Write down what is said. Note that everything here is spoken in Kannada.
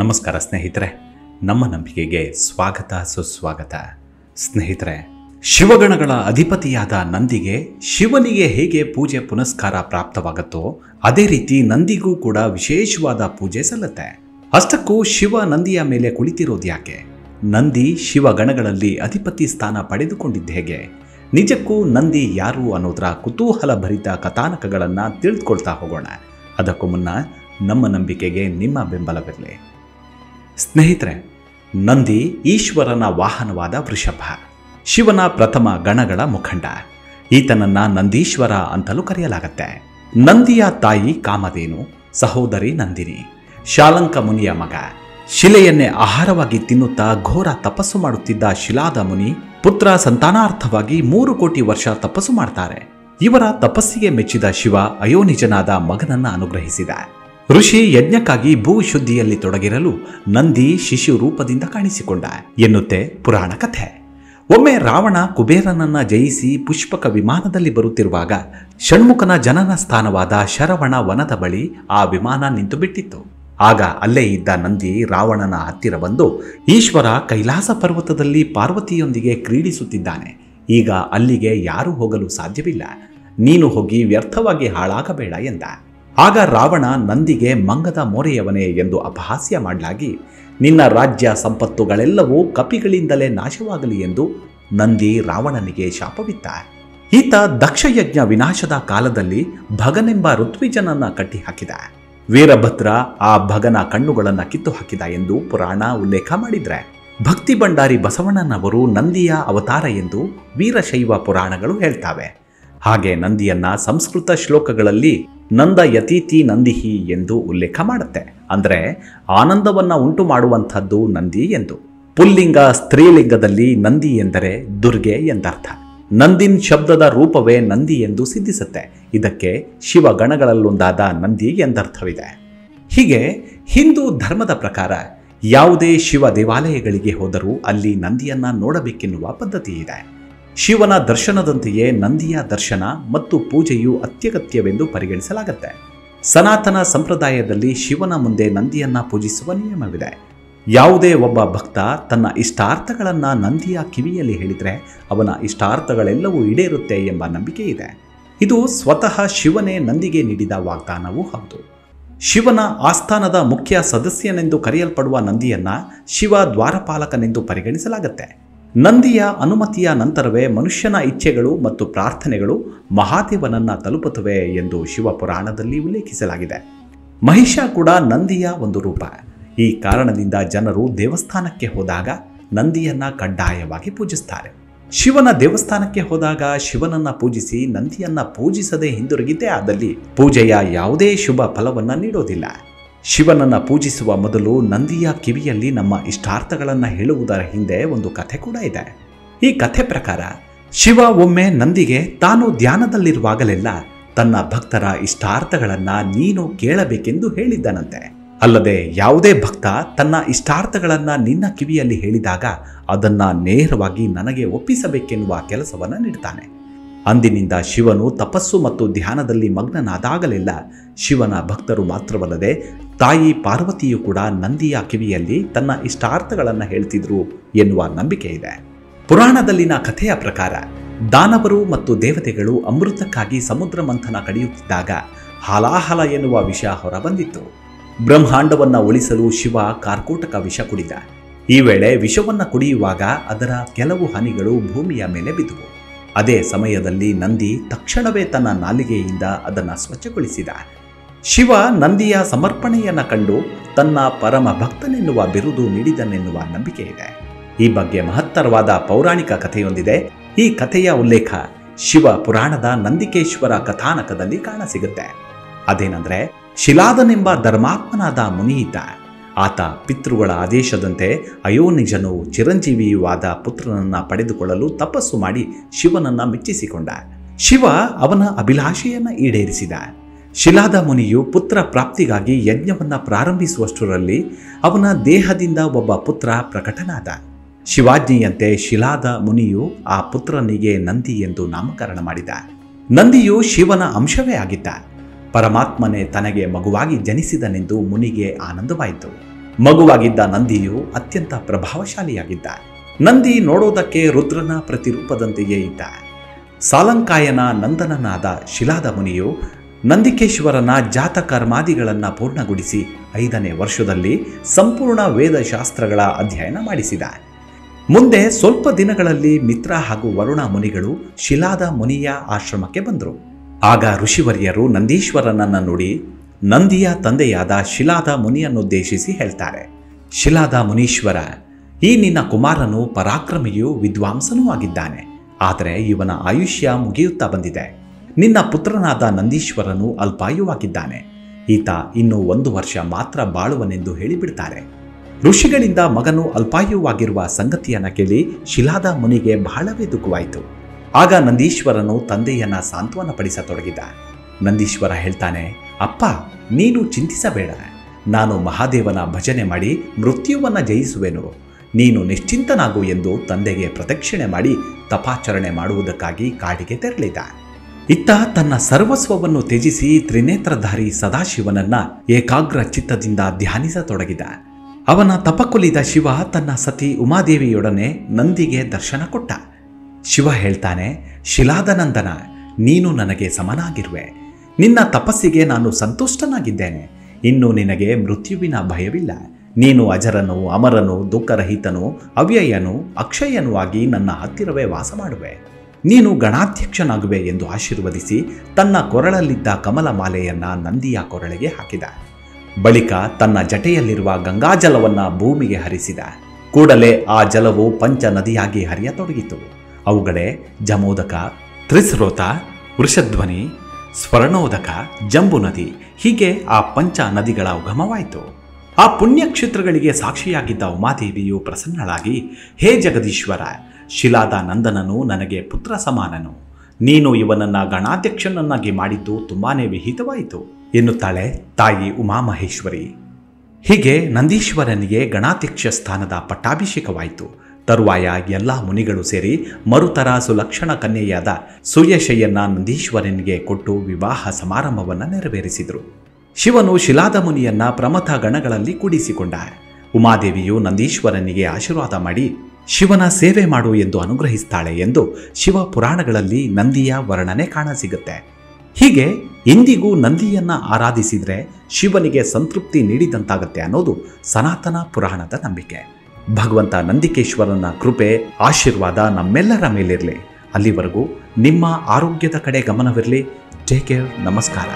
ನಮಸ್ಕಾರ ಸ್ನೇಹಿತರೆ, ನಮ್ಮ ನಂಬಿಕೆಗೆ ಸ್ವಾಗತ ಸುಸ್ವಾಗತ. ಸ್ನೇಹಿತರೆ, ಶಿವಗಣಗಳ ಅಧಿಪತಿಯಾದ ನಂದಿಗೆ ಶಿವನಿಗೆ ಹೇಗೆ ಪೂಜೆ ಪುನಸ್ಕಾರ ಪ್ರಾಪ್ತವಾಗುತ್ತೋ ಅದೇ ರೀತಿ ನಂದಿಗೂ ಕೂಡ ವಿಶೇಷವಾದ ಪೂಜೆ ಸಲ್ಲುತ್ತೆ. ಅಷ್ಟಕ್ಕೂ ಶಿವ ನಂದಿಯ ಮೇಲೆ ಕುಳಿತಿರೋದು ಯಾಕೆ? ನಂದಿ ಶಿವಗಣಗಳಲ್ಲಿ ಅಧಿಪತಿ ಸ್ಥಾನ ಪಡೆದುಕೊಂಡಿದ್ದ ಹೇಗೆ? ನಿಜಕ್ಕೂ ನಂದಿ ಯಾರು ಅನ್ನೋದರ ಕುತೂಹಲ ಭರಿತ ಕಥಾನಕಗಳನ್ನು ತಿಳಿದುಕೊಳ್ತಾ ಹೋಗೋಣ. ಅದಕ್ಕೂ ಮುನ್ನ ನಮ್ಮ ನಂಬಿಕೆಗೆ ನಿಮ್ಮ ಬೆಂಬಲವಿರಲಿ. ಸ್ನೇಹಿತರೆ, ನಂದಿ ಈಶ್ವರನ ವಾಹನವಾದ ವೃಷಭ, ಶಿವನ ಪ್ರಥಮ ಗಣಗಳ ಮುಖಂಡ. ಈತನನ್ನ ನಂದೀಶ್ವರ ಅಂತಲೂ ಕರೆಯಲಾಗತ್ತೆ. ನಂದಿಯ ತಾಯಿ ಕಾಮಧೇನು, ಸಹೋದರಿ ನಂದಿನಿ, ಶಾಲಂಕ ಮುನಿಯ ಮಗ. ಶಿಲೆಯನ್ನೇ ಆಹಾರವಾಗಿ ತಿನ್ನುತ್ತಾ ಘೋರ ತಪಸ್ಸು ಮಾಡುತ್ತಿದ್ದ ಶಿಲಾದ ಮುನಿ ಪುತ್ರ ಸಂತಾನಾರ್ಥವಾಗಿ 3 ಕೋಟಿ ವರ್ಷ ತಪಸ್ಸು ಮಾಡ್ತಾರೆ. ಇವರ ತಪಸ್ಸಿಗೆ ಮೆಚ್ಚಿದ ಶಿವ ಅಯೋನಿಜನಾದ ಮಗನನ್ನ ಅನುಗ್ರಹಿಸಿದ. ಋಷಿ ಯಜ್ಞಕ್ಕಾಗಿ ಭೂಶುದ್ಧಿಯಲ್ಲಿ ತೊಡಗಿರಲು ನಂದಿ ಶಿಶು ರೂಪದಿಂದ ಕಾಣಿಸಿಕೊಂಡ ಎನ್ನುತ್ತೆ ಪುರಾಣ ಕಥೆ. ಒಮ್ಮೆ ರಾವಣ ಕುಬೇರನನ್ನ ಜಯಿಸಿ ಪುಷ್ಪಕ ವಿಮಾನದಲ್ಲಿ ಬರುತ್ತಿರುವಾಗ ಷಣ್ಮುಖನ ಜನನ ಸ್ಥಾನವಾದ ಶರವಣ ವನದ ಬಳಿ ಆ ವಿಮಾನ ನಿಂತು ಬಿಟ್ಟಿತ್ತು. ಆಗ ಅಲ್ಲೇ ಇದ್ದ ನಂದಿ ರಾವಣನ ಹತ್ತಿರ ಬಂದು, ಈಶ್ವರ ಕೈಲಾಸ ಪರ್ವತದಲ್ಲಿ ಪಾರ್ವತಿಯೊಂದಿಗೆ ಕ್ರೀಡಿಸುತ್ತಿದ್ದಾನೆ. ಈಗ ಅಲ್ಲಿಗೆ ಯಾರೂ ಹೋಗಲು ಸಾಧ್ಯವಿಲ್ಲ. ನೀನು ಹೋಗಿ ವ್ಯರ್ಥವಾಗಿ ಹಾಳಾಗಬೇಡ ಎಂದ. ಆಗ ರಾವಣ ನಂದಿಗೆ ಮಂಗದ ಮೋರೆಯವನೇ ಎಂದು ಅಪಹಾಸ್ಯ ಮಾಡಲಾಗಿ, ನಿನ್ನ ರಾಜ್ಯ ಸಂಪತ್ತುಗಳೆಲ್ಲವೂ ಕಪಿಗಳಿಂದಲೇ ನಾಶವಾಗಲಿ ಎಂದು ನಂದಿ ರಾವಣನಿಗೆ ಶಾಪವಿತ್ತ. ಈತ ದಕ್ಷಯಜ್ಞ ವಿನಾಶದ ಕಾಲದಲ್ಲಿ ಭಗನೆಂಬ ಋತ್ವಿಜನನ್ನ ಕಟ್ಟಿ ಹಾಕಿದ. ವೀರಭದ್ರ ಆ ಭಗನ ಕಣ್ಣುಗಳನ್ನು ಕಿತ್ತು ಹಾಕಿದ ಎಂದು ಪುರಾಣ ಉಲ್ಲೇಖ ಮಾಡಿದ್ರೆ, ಭಕ್ತಿ ಭಂಡಾರಿ ಬಸವಣ್ಣನವರು ನಂದಿಯ ಅವತಾರ ಎಂದು ವೀರಶೈವ ಪುರಾಣಗಳು ಹೇಳ್ತಾವೆ. ಹಾಗೆ ನಂದಿಯನ್ನ ಸಂಸ್ಕೃತ ಶ್ಲೋಕಗಳಲ್ಲಿ ನಂದ ಯತೀತಿ ನಂದಿಹಿ ಎಂದು ಉಲ್ಲೇಖ ಮಾಡುತ್ತೆ. ಅಂದರೆ ಆನಂದವನ್ನ ಉಂಟು ಮಾಡುವಂಥದ್ದು ನಂದಿ ಎಂದು. ಪುಲ್ಲಿಂಗ ಸ್ತ್ರೀಲಿಂಗದಲ್ಲಿ ನಂದಿ ಎಂದರೆ ದುರ್ಗೆ ಎಂದರ್ಥ. ನಂದಿನ್ ಶಬ್ದದ ರೂಪವೇ ನಂದಿ ಎಂದು ಸಿದ್ಧಿಸುತ್ತೆ. ಇದಕ್ಕೆ ಶಿವಗಣಗಳಲ್ಲೊಂದಾದ ನಂದಿ ಎಂದರ್ಥವಿದೆ. ಹೀಗೆ ಹಿಂದೂ ಧರ್ಮದ ಪ್ರಕಾರ ಯಾವುದೇ ಶಿವ ದೇವಾಲಯಗಳಿಗೆ ಹೋದರೂ ಅಲ್ಲಿ ನಂದಿಯನ್ನ ನೋಡಬೇಕೆನ್ನುವ ಪದ್ಧತಿ ಇದೆ. ಶಿವನ ದರ್ಶನದಂತೆಯೇ ನಂದಿಯ ದರ್ಶನ ಮತ್ತು ಪೂಜೆಯು ಅತ್ಯಗತ್ಯವೆಂದು ಪರಿಗಣಿಸಲಾಗುತ್ತೆ. ಸನಾತನ ಸಂಪ್ರದಾಯದಲ್ಲಿ ಶಿವನ ಮುಂದೆ ನಂದಿಯನ್ನ ಪೂಜಿಸುವ ನಿಯಮವಿದೆ. ಯಾವುದೇ ಒಬ್ಬ ಭಕ್ತ ತನ್ನ ಇಷ್ಟಾರ್ಥಗಳನ್ನು ನಂದಿಯ ಕಿವಿಯಲ್ಲಿ ಹೇಳಿದರೆ ಅವನ ಇಷ್ಟಾರ್ಥಗಳೆಲ್ಲವೂ ಈಡೇರುತ್ತೆ ಎಂಬ ನಂಬಿಕೆ ಇದೆ. ಇದು ಸ್ವತಃ ಶಿವನೇ ನಂದಿಗೆ ನೀಡಿದ ವಾಗ್ದಾನವೂ ಹೌದು. ಶಿವನ ಆಸ್ಥಾನದ ಮುಖ್ಯ ಸದಸ್ಯನೆಂದು ಕರೆಯಲ್ಪಡುವ ನಂದಿಯನ್ನ ಶಿವ ದ್ವಾರಪಾಲಕನೆಂದು ಪರಿಗಣಿಸಲಾಗುತ್ತೆ. ನಂದಿಯ ಅನುಮತಿಯ ನಂತರವೇ ಮನುಷ್ಯನ ಇಚ್ಛೆಗಳು ಮತ್ತು ಪ್ರಾರ್ಥನೆಗಳು ಮಹಾದೇವನನ್ನ ತಲುಪುತ್ತವೆ ಎಂದು ಶಿವಪುರಾಣದಲ್ಲಿ ಉಲ್ಲೇಖಿಸಲಾಗಿದೆ. ಮಹಿಷ ಕೂಡ ನಂದಿಯ ಒಂದು ರೂಪ. ಈ ಕಾರಣದಿಂದ ಜನರು ದೇವಸ್ಥಾನಕ್ಕೆ ಹೋದಾಗ ನಂದಿಯನ್ನ ಕಡ್ಡಾಯವಾಗಿ ಪೂಜಿಸ್ತಾರೆ. ಶಿವನ ದೇವಸ್ಥಾನಕ್ಕೆ ಹೋದಾಗ ಶಿವನನ್ನ ಪೂಜಿಸಿ ನಂದಿಯನ್ನ ಪೂಜಿಸದೆ ಹಿಂದಿರುಗಿದ್ದೇ ಆದಲ್ಲಿ ಪೂಜೆಯ ಯಾವುದೇ ಶುಭ ಫಲವನ್ನ ನೀಡೋದಿಲ್ಲ. ಶಿವನನ್ನ ಪೂಜಿಸುವ ಮೊದಲು ನಂದಿಯ ಕಿವಿಯಲ್ಲಿ ನಮ್ಮ ಇಷ್ಟಾರ್ಥಗಳನ್ನು ಹೇಳುವುದರ ಹಿಂದೆ ಒಂದು ಕಥೆ ಕೂಡ ಇದೆ. ಈ ಕಥೆ ಪ್ರಕಾರ ಶಿವ ಒಮ್ಮೆ ನಂದಿಗೆ ತಾನು ಧ್ಯಾನದಲ್ಲಿರುವಾಗಲೆಲ್ಲ ತನ್ನ ಭಕ್ತರ ಇಷ್ಟಾರ್ಥಗಳನ್ನು ನೀನು ಕೇಳಬೇಕೆಂದು ಹೇಳಿದ್ದನಂತೆ. ಅಲ್ಲದೆ ಯಾವುದೇ ಭಕ್ತ ತನ್ನ ಇಷ್ಟಾರ್ಥಗಳನ್ನು ನಿನ್ನ ಕಿವಿಯಲ್ಲಿ ಹೇಳಿದಾಗ ಅದನ್ನ ನೇರವಾಗಿ ನನಗೆ ಒಪ್ಪಿಸಬೇಕೆನ್ನುವ ಕೆಲಸವನ್ನು ನೀಡ್ತಾನೆ. ಅಂದಿನಿಂದ ಶಿವನು ತಪಸ್ಸು ಮತ್ತು ಧ್ಯಾನದಲ್ಲಿ ಮಗ್ನನಾದಾಗಲೆಲ್ಲ ಶಿವನ ಭಕ್ತರು ಮಾತ್ರವಲ್ಲದೆ ತಾಯಿ ಪಾರ್ವತಿಯು ಕೂಡ ನಂದಿಯ ಕಿವಿಯಲ್ಲಿ ತನ್ನ ಇಷ್ಟಾರ್ಥಗಳನ್ನು ಹೇಳ್ತಿದ್ರು ಎನ್ನುವ ನಂಬಿಕೆ ಇದೆ. ಪುರಾಣದಲ್ಲಿನ ಕಥೆಯ ಪ್ರಕಾರ ದಾನವರು ಮತ್ತು ದೇವತೆಗಳು ಅಮೃತಕ್ಕಾಗಿ ಸಮುದ್ರ ಮಂಥನ ಕಡಿಯುತ್ತಿದ್ದಾಗ ಹಾಲಾಹಲ ಎನ್ನುವ ವಿಷ ಹೊರಬಂದಿತ್ತು. ಬ್ರಹ್ಮಾಂಡವನ್ನು ಉಳಿಸಲು ಶಿವ ಕಾರ್ಕೋಟಕ ವಿಷ ಕುಡಿದ. ಈ ವೇಳೆ ವಿಷವನ್ನು ಕುಡಿಯುವಾಗ ಅದರ ಕೆಲವು ಹನಿಗಳು ಭೂಮಿಯ ಮೇಲೆ ಬಿದ್ದುವು. ಅದೇ ಸಮಯದಲ್ಲಿ ನಂದಿ ತಕ್ಷಣವೇ ತನ್ನ ನಾಲಿಗೆಯಿಂದ ಅದನ್ನು ಸ್ವಚ್ಛಗೊಳಿಸಿದ. ಶಿವ ನಂದಿಯ ಸಮರ್ಪಣೆಯನ್ನು ಕಂಡು ತನ್ನ ಪರಮ ಭಕ್ತನೆನ್ನುವ ಬಿರುದು ನೀಡಿದನೆನ್ನುವ ನಂಬಿಕೆ ಇದೆ. ಈ ಬಗ್ಗೆ ಮಹತ್ತರವಾದ ಪೌರಾಣಿಕ ಕಥೆಯೊಂದಿದೆ. ಈ ಕಥೆಯ ಉಲ್ಲೇಖ ಶಿವ ಪುರಾಣದ ನಂದಿಕೇಶ್ವರ ಕಥಾನಕದಲ್ಲಿ ಕಾಣಸಿಗುತ್ತೆ. ಅದೇನೆಂದರೆ, ಶಿಲಾದನೆಂಬ ಧರ್ಮಾತ್ಮನಾದ ಮುನಿಯಿದ್ದ. ಆತ ಪಿತೃಗಳ ಆದೇಶದಂತೆ ಅಯೋನಿಜನು ಚಿರಂಜೀವಿಯೂ ಆದ ಪುತ್ರನನ್ನ ಪಡೆದುಕೊಳ್ಳಲು ತಪಸ್ಸು ಮಾಡಿ ಶಿವನನ್ನ ಮೆಚ್ಚಿಸಿಕೊಂಡ. ಶಿವ ಅವನ ಅಭಿಲಾಷೆಯನ್ನ ಈಡೇರಿಸಿದ. ಶಿಲಾದ ಮುನಿಯು ಪುತ್ರ ಪ್ರಾಪ್ತಿಗಾಗಿ ಯಜ್ಞವನ್ನ ಪ್ರಾರಂಭಿಸುವಷ್ಟರಲ್ಲಿ ಅವನ ದೇಹದಿಂದ ಒಬ್ಬ ಪುತ್ರ ಪ್ರಕಟನಾದ. ಶಿವಾಜ್ಞೆಯಂತೆ ಶಿಲಾದ ಮುನಿಯು ಆ ಪುತ್ರನಿಗೆ ನಂದಿ ಎಂದು ನಾಮಕರಣ ಮಾಡಿದ. ನಂದಿಯು ಶಿವನ ಅಂಶವೇ ಆಗಿದ್ದ. ಪರಮಾತ್ಮನೇ ತನಗೆ ಮಗುವಾಗಿ ಜನಿಸಿದನೆಂದು ಮುನಿಗೆ ಆನಂದವಾಯಿತು. ಮಗುವಾಗಿದ್ದ ನಂದಿಯು ಅತ್ಯಂತ ಪ್ರಭಾವಶಾಲಿಯಾಗಿದ್ದ. ನಂದಿ ನೋಡೋದಕ್ಕೆ ರುದ್ರನ ಪ್ರತಿರೂಪದಂತೆಯೇ ಇದ್ದ. ಸಾಲಂಕಾಯನ ನಂದನನಾದ ಶಿಲಾದ ಮುನಿಯು ನಂದಿಕೇಶ್ವರನ ಜಾತಕರ್ಮಾದಿಗಳನ್ನು ಪೂರ್ಣಗೊಳಿಸಿ 5ನೇ ವರ್ಷದಲ್ಲಿ ಸಂಪೂರ್ಣ ವೇದಶಾಸ್ತ್ರಗಳ ಅಧ್ಯಯನ ಮಾಡಿಸಿದ. ಮುಂದೆ ಸ್ವಲ್ಪ ದಿನಗಳಲ್ಲಿ ಮಿತ್ರ ಹಾಗೂ ವರುಣ ಮುನಿಗಳು ಶಿಲಾದ ಮುನಿಯ ಆಶ್ರಮಕ್ಕೆ ಬಂದರು. ಆಗ ಋಷಿವರ್ಯರು ನಂದೀಶ್ವರನನ್ನು ನೋಡಿ ನಂದಿಯ ತಂದೆಯಾದ ಶಿಲಾದ ಮುನಿಯನ್ನುದ್ದೇಶಿಸಿ ಹೇಳ್ತಾರೆ, ಶಿಲಾದ ಮುನೀಶ್ವರ, ಈ ನಿನ್ನ ಕುಮಾರನು ಪರಾಕ್ರಮಿಯೂ ವಿದ್ವಾಂಸನೂ ಆಗಿದ್ದಾನೆ. ಆದರೆ ಇವನ ಆಯುಷ್ಯ ಮುಗಿಯುತ್ತಾ ಬಂದಿದೆ. ನಿನ್ನ ಪುತ್ರನಾದ ನಂದೀಶ್ವರನು ಅಲ್ಪಾಯುವಾಗಿದ್ದಾನೆ. ಈತ ಇನ್ನೂ 1 ವರ್ಷ ಮಾತ್ರ ಬಾಳುವನೆಂದು ಹೇಳಿಬಿಡ್ತಾರೆ. ಋಷಿಗಳಿಂದ ಮಗನು ಅಲ್ಪಾಯುವಾಗಿರುವ ಸಂಗತಿಯನ್ನು ಕೇಳಿ ಶಿಲಾದ ಮುನಿಗೆ ಬಹಳವೇ ದುಃಖವಾಯಿತು. ಆಗ ನಂದೀಶ್ವರನು ತಂದೆಯನ್ನ ಸಾಂತ್ವನಪಡಿಸತೊಡಗಿದ. ನಂದೀಶ್ವರ ಹೇಳ್ತಾನೆ, ಅಪ್ಪ, ನೀನು ಚಿಂತಿಸಬೇಡ. ನಾನು ಮಹಾದೇವನ ಭಜನೆ ಮಾಡಿ ಮೃತ್ಯುವನ್ನು ಜಯಿಸುವೆನು. ನೀನು ನಿಶ್ಚಿಂತನಾಗು ಎಂದು ತಂದೆಗೆ ಪ್ರದಕ್ಷಿಣೆ ಮಾಡಿ ತಪಾಚರಣೆ ಮಾಡುವುದಕ್ಕಾಗಿ ಕಾಡಿಗೆ ತೆರಳಿದ. ಇತ್ತ ತನ್ನ ಸರ್ವಸ್ವವನ್ನು ತ್ಯಜಿಸಿ ತ್ರಿನೇತ್ರಧಾರಿ ಸದಾಶಿವನನ್ನ ಏಕಾಗ್ರ ಚಿತ್ತದಿಂದ ಧ್ಯಾನಿಸತೊಡಗಿದ. ಅವನ ತಪಕೊಲಿದ ಶಿವ ತನ್ನ ಸತಿ ಉಮಾದೇವಿಯೊಡನೆ ನಂದಿಗೆ ದರ್ಶನ ಕೊಟ್ಟ. ಶಿವ ಹೇಳ್ತಾನೆ, ಶಿಲಾದನಂದನ, ನೀನು ನನಗೆ ಸಮನಾಗಿರುವೆ. ನಿನ್ನ ತಪಸ್ಸಿಗೆ ನಾನು ಸಂತುಷ್ಟನಾಗಿದ್ದೇನೆ. ಇನ್ನು ನಿನಗೆ ಮೃತ್ಯುವಿನ ಭಯವಿಲ್ಲ. ನೀನು ಅಜರನು, ಅಮರನು, ದುಃಖರಹಿತನು, ಅವ್ಯಯನು, ಅಕ್ಷಯನೂ ಆಗಿ ನನ್ನ ಹತ್ತಿರವೇ ವಾಸ ಮಾಡುವೆ. ನೀನು ಗಣಾಧ್ಯಕ್ಷನಾಗುವೆ ಎಂದು ಆಶೀರ್ವದಿಸಿ ತನ್ನ ಕೊರಳಲ್ಲಿದ್ದ ಕಮಲ ಮಾಲೆಯನ್ನ ನಂದಿಯ ಕೊರಳಿಗೆ ಹಾಕಿದ. ಬಳಿಕ ತನ್ನ ಜಟೆಯಲ್ಲಿರುವ ಗಂಗಾಜಲವನ್ನ ಭೂಮಿಗೆ ಹರಿಸಿದ. ಕೂಡಲೇ ಆ ಜಲವು ಪಂಚ ನದಿಯಾಗಿ ಹರಿಯತೊಡಗಿತು. ಅವುಗಳೇ ಜಮೋದಕ, ತ್ರಿಸ್ರೋತ, ವೃಷಧ್ವನಿ, ಸ್ವರ್ಣೋದಕ, ಜಂಬು ನದಿ. ಹೀಗೆ ಆ ಪಂಚ ನದಿಗಳ ಉಗಮವಾಯಿತು. ಆ ಪುಣ್ಯಕ್ಷೇತ್ರಗಳಿಗೆ ಸಾಕ್ಷಿಯಾಗಿದ್ದ ಉಮಾದೇವಿಯು ಪ್ರಸನ್ನಳಾಗಿ, ಹೇ ಜಗದೀಶ್ವರ, ಶಿಲಾದ ನಂದನನು ನನಗೆ ಪುತ್ರ ಸಮಾನನು. ನೀನು ಇವನನ್ನ ಗಣಾಧ್ಯಕ್ಷನನ್ನಾಗಿ ಮಾಡಿದ್ದು ತುಂಬಾನೇ ವಿಹಿತವಾಯಿತು ಎನ್ನುತ್ತಾಳೆ ತಾಯಿ ಉಮಾಮಹೇಶ್ವರಿ. ಹೀಗೆ ನಂದೀಶ್ವರನಿಗೆ ಗಣಾಧ್ಯಕ್ಷ ಸ್ಥಾನದ ಪಟ್ಟಾಭಿಷೇಕವಾಯಿತು. ತರುವಾಯ ಎಲ್ಲ ಮುನಿಗಳು ಸೇರಿ ಮರುತರ ಸುಲಕ್ಷಣ ಕನ್ಯೆಯಾದ ಸುಯಶೆಯನ್ನ ನಂದೀಶ್ವರನಿಗೆ ಕೊಟ್ಟು ವಿವಾಹ ಸಮಾರಂಭವನ್ನು ನೆರವೇರಿಸಿದರು. ಶಿವನು ಶಿಲಾದ ಮುನಿಯನ್ನ ಪ್ರಮಥ ಗಣಗಳಲ್ಲಿ ಕೂಡಿಸಿಕೊಂಡ. ಉಮಾದೇವಿಯು ನಂದೀಶ್ವರನಿಗೆ ಆಶೀರ್ವಾದ ಮಾಡಿ ಶಿವನ ಸೇವೆ ಮಾಡು ಎಂದು ಅನುಗ್ರಹಿಸ್ತಾಳೆ ಎಂದು ಶಿವ ಪುರಾಣಗಳಲ್ಲಿ ನಂದಿಯ ವರ್ಣನೆ ಕಾಣಸಿಗುತ್ತೆ. ಹೀಗೆ ಇಂದಿಗೂ ನಂದಿಯನ್ನ ಆರಾಧಿಸಿದರೆ ಶಿವನಿಗೆ ಸಂತೃಪ್ತಿ ನೀಡಿದಂತಾಗತ್ತೆ ಅನ್ನೋದು ಸನಾತನ ಪುರಾಣದ ನಂಬಿಕೆ. ಭಗವಂತ ನಂದಿಕೇಶ್ವರನ ಕೃಪೆ, ಆಶೀರ್ವಾದ ನಮ್ಮೆಲ್ಲರ ಮೇಲಿರಲಿ. ಅಲ್ಲಿವರೆಗೂ ನಿಮ್ಮ ಆರೋಗ್ಯದ ಕಡೆ ಗಮನವಿರಲಿ. Take care. ನಮಸ್ಕಾರ.